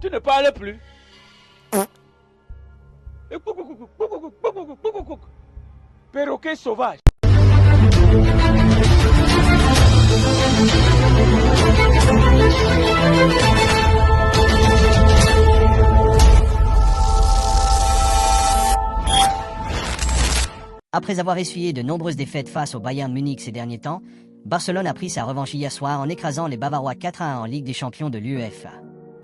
Tu ne parles plus. Perroquet sauvage. Après avoir essuyé de nombreuses défaites face au Bayern Munich ces derniers temps, Barcelone a pris sa revanche hier soir en écrasant les Bavarois 4-1 en Ligue des Champions de l'UEFA.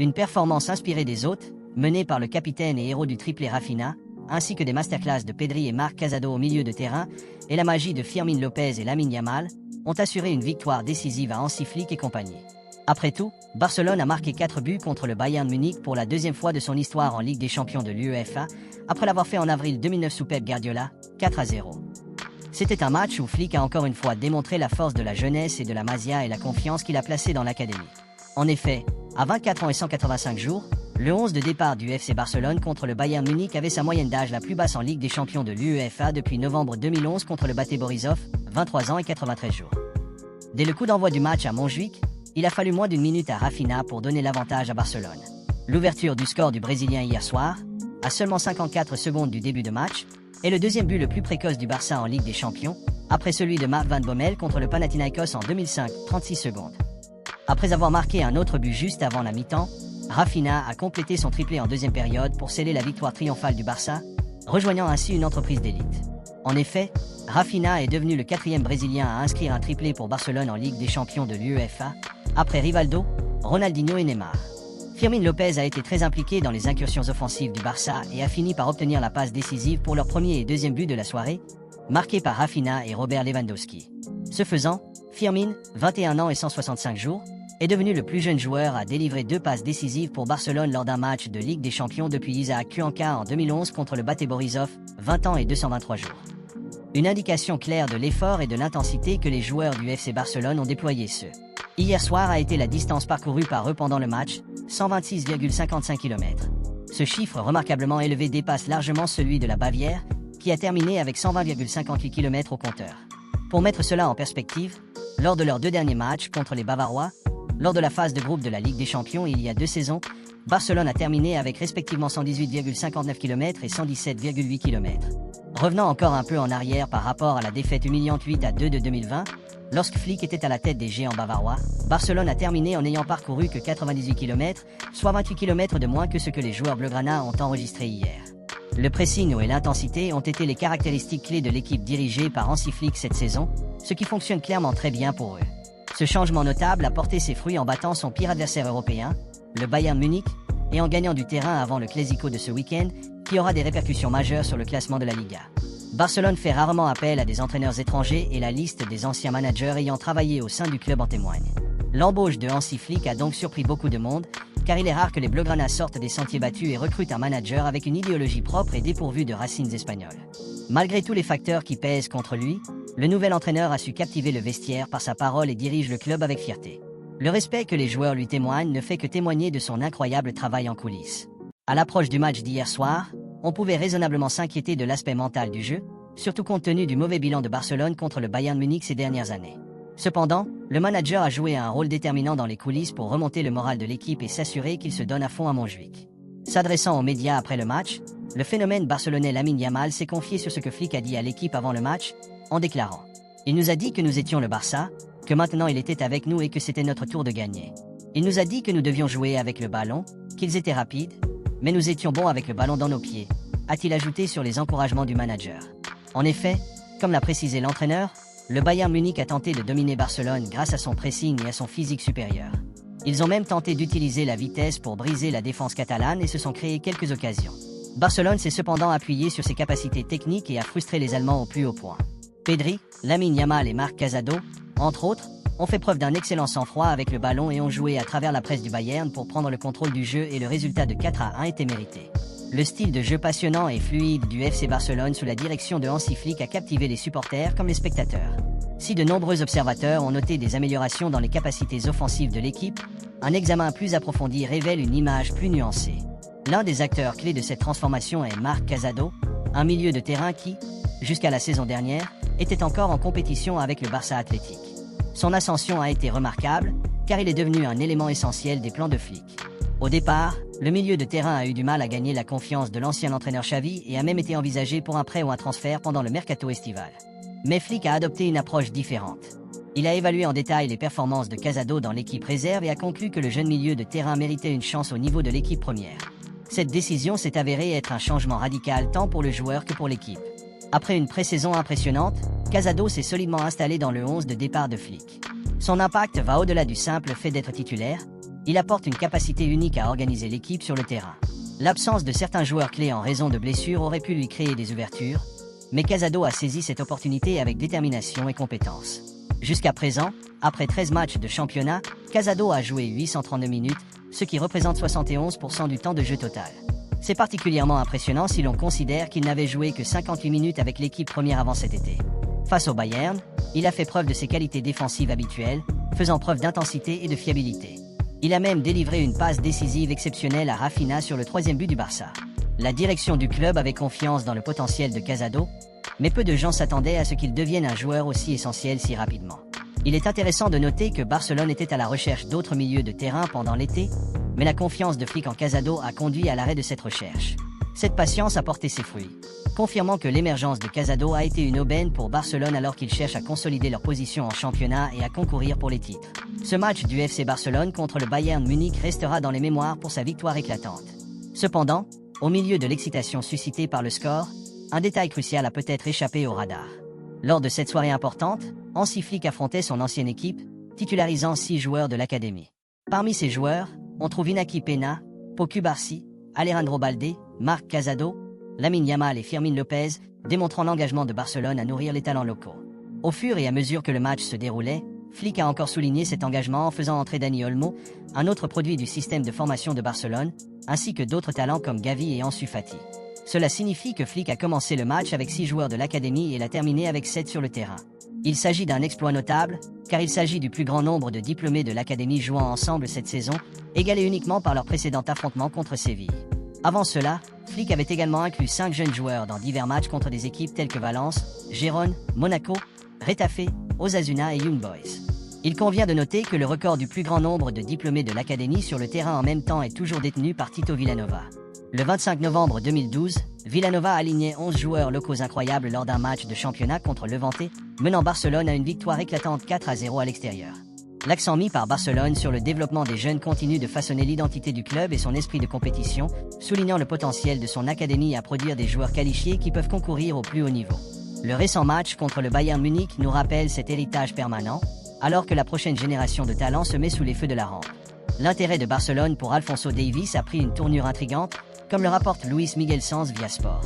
Une performance inspirée des hôtes, menée par le capitaine et héros du triplé Rafinha, ainsi que des masterclass de Pedri et Marc Casado au milieu de terrain, et la magie de Firmin Lopez et Lamine Yamal, ont assuré une victoire décisive à Hansi Flick et compagnie. Après tout, Barcelone a marqué 4 buts contre le Bayern Munich pour la deuxième fois de son histoire en Ligue des Champions de l'UEFA, après l'avoir fait en avril 2009 sous Pep Guardiola, 4-0. C'était un match où Flick a encore une fois démontré la force de la jeunesse et de la Masia et la confiance qu'il a placée dans l'académie. En effet, à 24 ans et 185 jours, le 11 de départ du FC Barcelone contre le Bayern Munich avait sa moyenne d'âge la plus basse en Ligue des Champions de l'UEFA depuis novembre 2011 contre le Bate Borisov, 23 ans et 93 jours. Dès le coup d'envoi du match à Montjuïc, il a fallu moins d'une minute à Rafinha pour donner l'avantage à Barcelone. L'ouverture du score du Brésilien hier soir, à seulement 54 secondes du début de match, est le deuxième but le plus précoce du Barça en Ligue des Champions, après celui de Marc Van Bommel contre le Panathinaikos en 2005, 36 secondes. Après avoir marqué un autre but juste avant la mi-temps, Rafinha a complété son triplé en deuxième période pour sceller la victoire triomphale du Barça, rejoignant ainsi une entreprise d'élite. En effet, Rafinha est devenu le 4e Brésilien à inscrire un triplé pour Barcelone en Ligue des Champions de l'UEFA, après Rivaldo, Ronaldinho et Neymar. Firmin Lopez a été très impliqué dans les incursions offensives du Barça et a fini par obtenir la passe décisive pour leur premier et deuxième but de la soirée, marqués par Rafinha et Robert Lewandowski. Ce faisant, Firmin, 21 ans et 165 jours, est devenu le plus jeune joueur à délivrer 2 passes décisives pour Barcelone lors d'un match de Ligue des Champions depuis Isaac Cuenca en 2011 contre le Bate Borisov, 20 ans et 223 jours. Une indication claire de l'effort et de l'intensité que les joueurs du FC Barcelone ont déployé hier soir a été la distance parcourue par eux pendant le match, 126,55 km. Ce chiffre remarquablement élevé dépasse largement celui de la Bavière, qui a terminé avec 120,58 km au compteur. Pour mettre cela en perspective, lors de leurs 2 derniers matchs contre les Bavarois, lors de la phase de groupe de la Ligue des Champions il y a 2 saisons, Barcelone a terminé avec respectivement 118,59 km et 117,8 km. Revenant encore un peu en arrière par rapport à la défaite humiliante 8-2 de 2020, lorsque Flick était à la tête des géants bavarois, Barcelone a terminé en n'ayant parcouru que 98 km, soit 28 km de moins que ce que les joueurs bleugrana ont enregistré hier. Le pressing et l'intensité ont été les caractéristiques clés de l'équipe dirigée par Hansi Flick cette saison, ce qui fonctionne clairement très bien pour eux. Ce changement notable a porté ses fruits en battant son pire adversaire européen, le Bayern Munich, et en gagnant du terrain avant le Clásico de ce week-end, qui aura des répercussions majeures sur le classement de la Liga. Barcelone fait rarement appel à des entraîneurs étrangers et la liste des anciens managers ayant travaillé au sein du club en témoigne. L'embauche de Hansi Flick a donc surpris beaucoup de monde, car il est rare que les Blaugrana sortent des sentiers battus et recrutent un manager avec une idéologie propre et dépourvue de racines espagnoles. Malgré tous les facteurs qui pèsent contre lui, le nouvel entraîneur a su captiver le vestiaire par sa parole et dirige le club avec fierté. Le respect que les joueurs lui témoignent ne fait que témoigner de son incroyable travail en coulisses. À l'approche du match d'hier soir, on pouvait raisonnablement s'inquiéter de l'aspect mental du jeu, surtout compte tenu du mauvais bilan de Barcelone contre le Bayern Munich ces dernières années. Cependant, le manager a joué un rôle déterminant dans les coulisses pour remonter le moral de l'équipe et s'assurer qu'il se donne à fond à Montjuïc. S'adressant aux médias après le match, le phénomène barcelonais Lamine Yamal s'est confié sur ce que Flick a dit à l'équipe avant le match, en déclarant « Il nous a dit que nous étions le Barça, que maintenant il était avec nous et que c'était notre tour de gagner. Il nous a dit que nous devions jouer avec le ballon, qu'ils étaient rapides, mais nous étions bons avec le ballon dans nos pieds », a-t-il ajouté sur les encouragements du manager. En effet, comme l'a précisé l'entraîneur, le Bayern Munich a tenté de dominer Barcelone grâce à son pressing et à son physique supérieur. Ils ont même tenté d'utiliser la vitesse pour briser la défense catalane et se sont créés quelques occasions. Barcelone s'est cependant appuyé sur ses capacités techniques et a frustré les Allemands au plus haut point. Pedri, Lamine Yamal et Marc Casado, entre autres, ont fait preuve d'un excellent sang-froid avec le ballon et ont joué à travers la presse du Bayern pour prendre le contrôle du jeu et le résultat de 4-1 était mérité. Le style de jeu passionnant et fluide du FC Barcelone sous la direction de Hansi Flick a captivé les supporters comme les spectateurs. Si de nombreux observateurs ont noté des améliorations dans les capacités offensives de l'équipe, un examen plus approfondi révèle une image plus nuancée. L'un des acteurs clés de cette transformation est Marc Casado, un milieu de terrain qui, jusqu'à la saison dernière, était encore en compétition avec le Barça Athletic. Son ascension a été remarquable, car il est devenu un élément essentiel des plans de Flick. Au départ, Le milieu de terrain a eu du mal à gagner la confiance de l'ancien entraîneur Xavi et a même été envisagé pour un prêt ou un transfert pendant le mercato estival. Mais Flick a adopté une approche différente. Il a évalué en détail les performances de Casado dans l'équipe réserve et a conclu que le jeune milieu de terrain méritait une chance au niveau de l'équipe première. Cette décision s'est avérée être un changement radical tant pour le joueur que pour l'équipe. Après une pré-saison impressionnante, Casado s'est solidement installé dans le 11 de départ de Flick. Son impact va au-delà du simple fait d'être titulaire, il apporte une capacité unique à organiser l'équipe sur le terrain. L'absence de certains joueurs clés en raison de blessures aurait pu lui créer des ouvertures, mais Casado a saisi cette opportunité avec détermination et compétence. Jusqu'à présent, après 13 matchs de championnat, Casado a joué 832 minutes, ce qui représente 71% du temps de jeu total. C'est particulièrement impressionnant si l'on considère qu'il n'avait joué que 58 minutes avec l'équipe première avant cet été. Face au Bayern, il a fait preuve de ses qualités défensives habituelles, faisant preuve d'intensité et de fiabilité. Il a même délivré une passe décisive exceptionnelle à Rafinha sur le 3e but du Barça. La direction du club avait confiance dans le potentiel de Casado, mais peu de gens s'attendaient à ce qu'il devienne un joueur aussi essentiel si rapidement. Il est intéressant de noter que Barcelone était à la recherche d'autres milieux de terrain pendant l'été, mais la confiance de Flick en Casado a conduit à l'arrêt de cette recherche. Cette patience a porté ses fruits, confirmant que l'émergence de Casado a été une aubaine pour Barcelone alors qu'ils cherchent à consolider leur position en championnat et à concourir pour les titres. Ce match du FC Barcelone contre le Bayern Munich restera dans les mémoires pour sa victoire éclatante. Cependant, au milieu de l'excitation suscitée par le score, un détail crucial a peut-être échappé au radar. Lors de cette soirée importante, Hansi Flick affrontait son ancienne équipe, titularisant 6 joueurs de l'académie. Parmi ces joueurs, on trouve Inaki Peña, Pau Cubarsí, Alejandro Balde, Marc Casado, Lamine Yamal et Fermín López, démontrant l'engagement de Barcelone à nourrir les talents locaux. Au fur et à mesure que le match se déroulait, Flick a encore souligné cet engagement en faisant entrer Dani Olmo, un autre produit du système de formation de Barcelone, ainsi que d'autres talents comme Gavi et Ansu Fati. Cela signifie que Flick a commencé le match avec 6 joueurs de l'académie et l'a terminé avec 7 sur le terrain. Il s'agit d'un exploit notable, car il s'agit du plus grand nombre de diplômés de l'académie jouant ensemble cette saison, égalé uniquement par leur précédent affrontement contre Séville. Avant cela, Flick avait également inclus 5 jeunes joueurs dans divers matchs contre des équipes telles que Valence, Gérone, Monaco, Retafe, Osasuna et Young Boys. Il convient de noter que le record du plus grand nombre de diplômés de l'académie sur le terrain en même temps est toujours détenu par Tito Vilanova. Le 25 novembre 2012, Vilanova alignait 11 joueurs locaux incroyables lors d'un match de championnat contre Levante, menant Barcelone à une victoire éclatante 4-0 à l'extérieur. L'accent mis par Barcelone sur le développement des jeunes continue de façonner l'identité du club et son esprit de compétition, soulignant le potentiel de son académie à produire des joueurs qualifiés qui peuvent concourir au plus haut niveau. Le récent match contre le Bayern Munich nous rappelle cet héritage permanent, alors que la prochaine génération de talents se met sous les feux de la rampe. L'intérêt de Barcelone pour Alphonso Davies a pris une tournure intrigante, comme le rapporte Luis Miguel Sanz via Sport.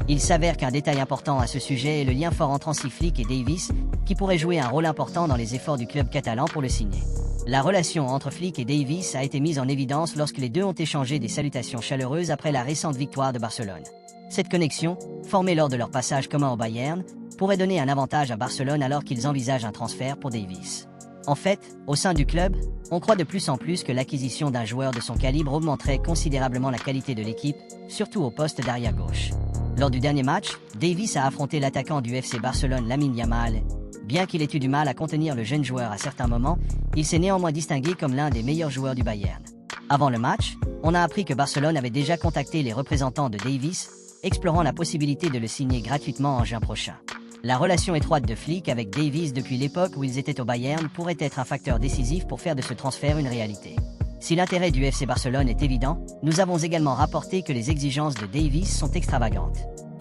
Il s'avère qu'un détail important à ce sujet est le lien fort entre Hansi Flick et Davies, qui pourrait jouer un rôle important dans les efforts du club catalan pour le signer. La relation entre Flick et Davies a été mise en évidence lorsque les deux ont échangé des salutations chaleureuses après la récente victoire de Barcelone. Cette connexion, formée lors de leur passage commun au Bayern, pourrait donner un avantage à Barcelone alors qu'ils envisagent un transfert pour Davies. En fait, au sein du club, on croit de plus en plus que l'acquisition d'un joueur de son calibre augmenterait considérablement la qualité de l'équipe, surtout au poste d'arrière gauche. Lors du dernier match, Davies a affronté l'attaquant du FC Barcelone Lamine Yamal. Bien qu'il ait eu du mal à contenir le jeune joueur à certains moments, il s'est néanmoins distingué comme l'un des meilleurs joueurs du Bayern. Avant le match, on a appris que Barcelone avait déjà contacté les représentants de Davies, explorant la possibilité de le signer gratuitement en juin prochain. La relation étroite de Flick avec Davies depuis l'époque où ils étaient au Bayern pourrait être un facteur décisif pour faire de ce transfert une réalité. Si l'intérêt du FC Barcelone est évident, nous avons également rapporté que les exigences de Davies sont extravagantes.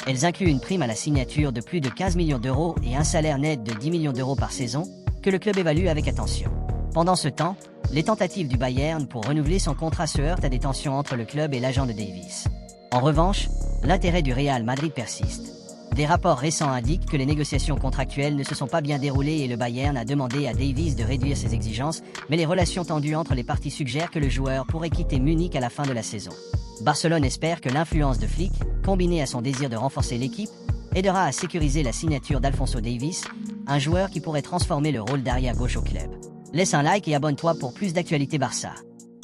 Elles incluent une prime à la signature de plus de 15 millions d'euros et un salaire net de 10 millions d'euros par saison, que le club évalue avec attention. Pendant ce temps, les tentatives du Bayern pour renouveler son contrat se heurtent à des tensions entre le club et l'agent de Davies. En revanche, l'intérêt du Real Madrid persiste. Des rapports récents indiquent que les négociations contractuelles ne se sont pas bien déroulées et le Bayern a demandé à Davies de réduire ses exigences, mais les relations tendues entre les parties suggèrent que le joueur pourrait quitter Munich à la fin de la saison. Barcelone espère que l'influence de Flick, combinée à son désir de renforcer l'équipe, aidera à sécuriser la signature d'Alphonso Davies, un joueur qui pourrait transformer le rôle d'arrière gauche au club. Laisse un like et abonne-toi pour plus d'actualités Barça.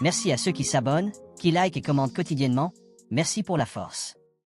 Merci à ceux qui s'abonnent, qui likent et commentent quotidiennement. Merci pour la force.